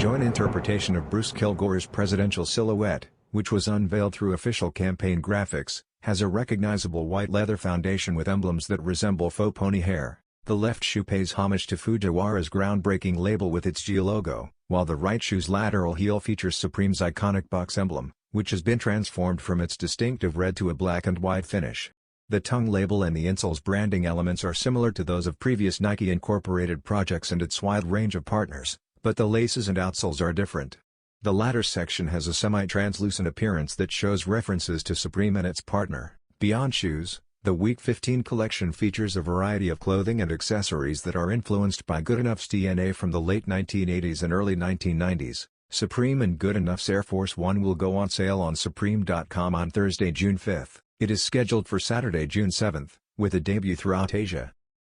joint interpretation of Bruce Kilgore's presidential silhouette, which was unveiled through official campaign graphics, has a recognizable white leather foundation with emblems that resemble faux pony hair. The left shoe pays homage to Fujiwara's groundbreaking label with its G logo, while the right shoe's lateral heel features Supreme's iconic box emblem, which has been transformed from its distinctive red to a black and white finish. The tongue label and the insole's branding elements are similar to those of previous Nike Incorporated projects and its wide range of partners, but the laces and outsoles are different. The latter section has a semi-translucent appearance that shows references to Supreme and its partner. Beyond shoes, the Week 15 collection features a variety of clothing and accessories that are influenced by Goodenoug's DNA from the late 1980s and early 1990s. Supreme and Goodenough's Air Force One will go on sale on Supreme.com on Thursday, June 5. It is scheduled for Saturday, June 7, with a debut throughout Asia.